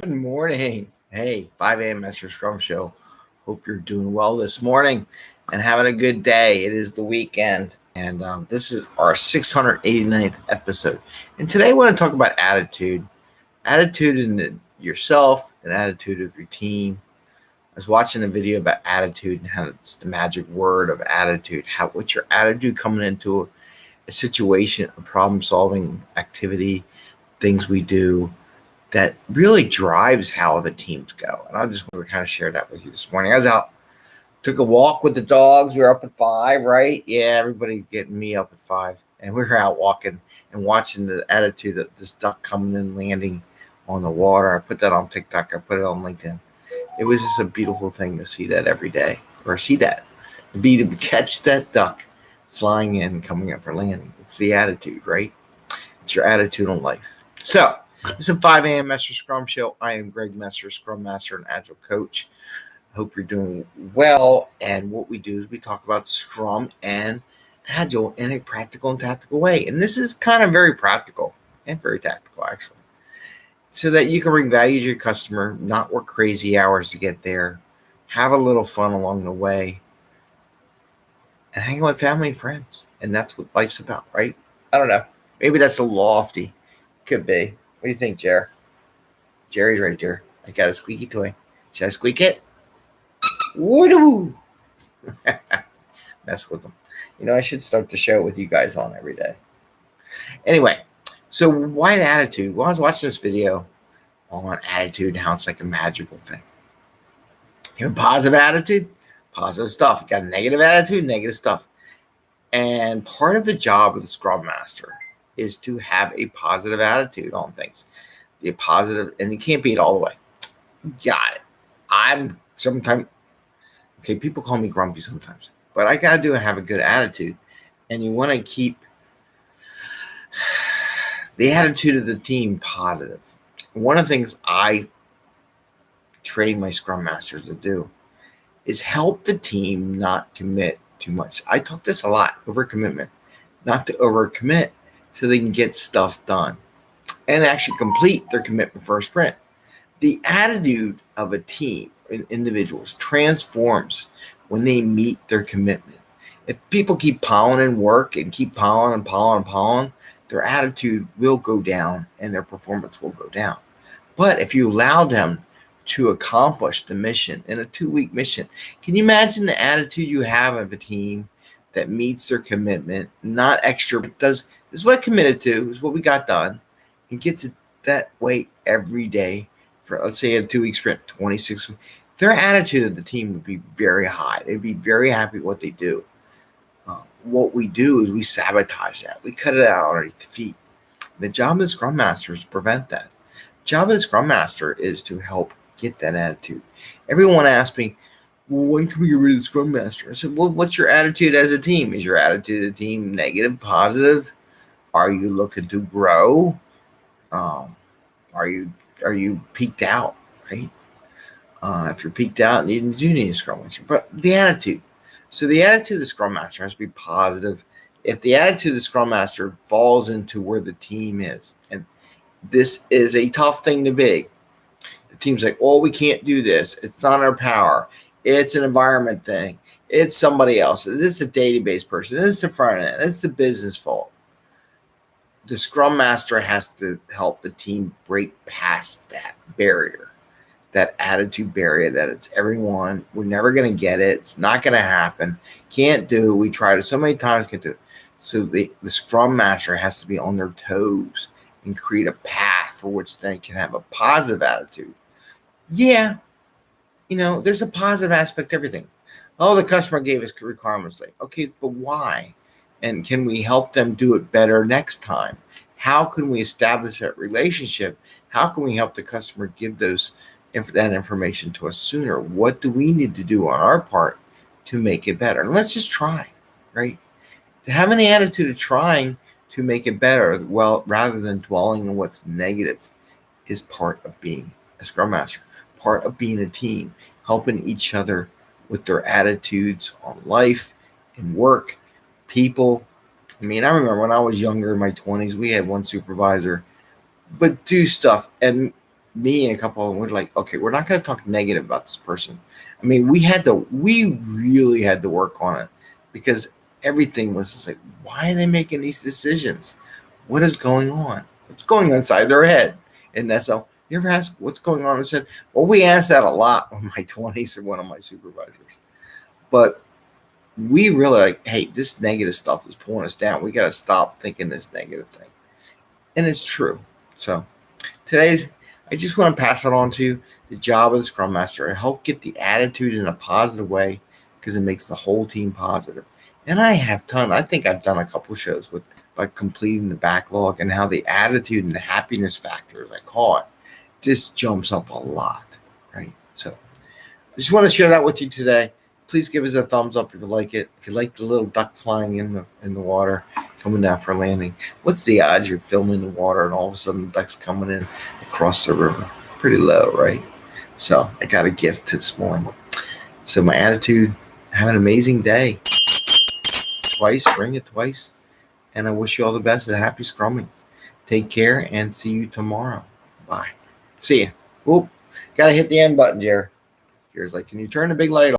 Good morning. Hey, 5 a.m. Mester Scrum Show. Hope you're doing well this morning and having a good day. It is the weekend, and this is our 689th episode. And today I want to talk about attitude in yourself, and attitude of your team. I was watching a video about attitude and how it's the magic word of attitude. What's your attitude coming into a situation, a problem-solving activity, things we do that really drives how the teams go. And I just want to kind of share that with you this morning. I was out, took a walk with the dogs. We were up at 5, right? Yeah, everybody's getting me up at 5. And we were out walking and watching the attitude of this duck coming and landing on the water. I put that on TikTok. I put it on LinkedIn. It was just a beautiful thing to see that every day, or see that, to catch that duck flying in, coming up for landing. It's the attitude, right? It's your attitude on life. So, it's a 5 a.m. Mester Scrum Show. I am Greg Mester, Scrum Master and Agile Coach. I hope you're doing well. And what we do is we talk about Scrum and Agile in a practical and tactical way. And this is kind of very practical and very tactical, actually, so that you can bring value to your customer, not work crazy hours to get there, have a little fun along the way, and hang out with family and friends. And that's what life's about, right? I don't know. Maybe that's a lofty. Could be. What do you think, Jer? Jerry's right there. I got a squeaky toy. Should I squeak it? Woo! Mess with them. I should start the show with you guys on every day. Anyway, so why the attitude? Well, I was watching this video on attitude and how it's like a magical thing. You have a positive attitude, positive stuff. You got a negative attitude, negative stuff. And part of the job of the Scrum Master is to have a positive attitude on things. Be a positive, and you can't be it all the way. Got it. I'm sometimes, okay, people call me grumpy sometimes, but I got to have a good attitude. And you want to keep the attitude of the team positive. One of the things I train my Scrum Masters to do is help the team not commit too much. I talk this a lot, overcommitment, not to overcommit, so they can get stuff done and actually complete their commitment for a sprint. The attitude of a team and individuals transforms when they meet their commitment. If people keep piling in work and keep piling, their attitude will go down and their performance will go down. But if you allow them to accomplish the mission in a 2-week mission, can you imagine the attitude you have of a team that meets their commitment, not extra, but this is what I committed to, is what we got done, and gets it that way every day for, let's say, a 2-week sprint, 26 weeks. Their attitude of the team would be very high. They'd be very happy with what they do. What we do is we sabotage that. We cut it out underneath the feet. The job of the Scrum Master is to prevent that. The job of the Scrum Master is to help get that attitude. Everyone asks me, well, when can we get rid of the Scrum Master? I said, well, what's your attitude as a team? Is your attitude of the team negative, positive? Are you looking to grow? Are you peaked out, right? If you're peaked out, you do need a Scrum Master. But the attitude. So the attitude of the Scrum Master has to be positive. If the attitude of the Scrum Master falls into where the team is, and this is a tough thing to be. The team's like, oh, we can't do this. It's not our power. It's an environment thing. It's somebody else. It's a database person. It's the front end. It's the business fault. The Scrum Master has to help the team break past that barrier, that attitude barrier that it's everyone. We're never going to get it. It's not going to happen. Can't do. We tried it so many times. Can't do it. So the Scrum Master has to be on their toes and create a path for which they can have a positive attitude. Yeah, there's a positive aspect to everything. Oh, the customer gave us requirements late. Okay, but why? And can we help them do it better next time? How can we establish that relationship? How can we help the customer give that information to us sooner? What do we need to do on our part to make it better? And let's just try, right? To have any attitude of trying to make it better, well, rather than dwelling on what's negative, is part of being a Scrum Master, part of being a team, helping each other with their attitudes on life and work, people. I remember when I was younger in my 20s, we had one supervisor, but do stuff. And me and a couple of them were like, okay, we're not going to talk negative about this person. I mean, we really had to work on it because everything was just like, why are they making these decisions? What is going on? What's going on inside their head? And that's how you ever ask what's going on? I said, well, we asked that a lot in my 20s and one of my supervisors. But we really like, hey, this negative stuff is pulling us down. We got to stop thinking this negative thing. And it's true. So I just want to pass it on to you. The job of the Scrum Master and help get the attitude in a positive way because it makes the whole team positive. And I think I've done a couple shows with by completing the backlog and how the attitude and the happiness factor, as I call it, just jumps up a lot, right? So I just want to share that with you today. Please give us a thumbs up if you like it. If you like the little duck flying in the water, coming down for a landing. What's the odds you're filming the water and all of a sudden the duck's coming in across the river? Pretty low, right? So I got a gift this morning. So my attitude, have an amazing day. Bring it twice. And I wish you all the best and happy scrumming. Take care and see you tomorrow. Bye. See ya. Whoop. Gotta hit the end button, Jared. Jared's like, can you turn the big light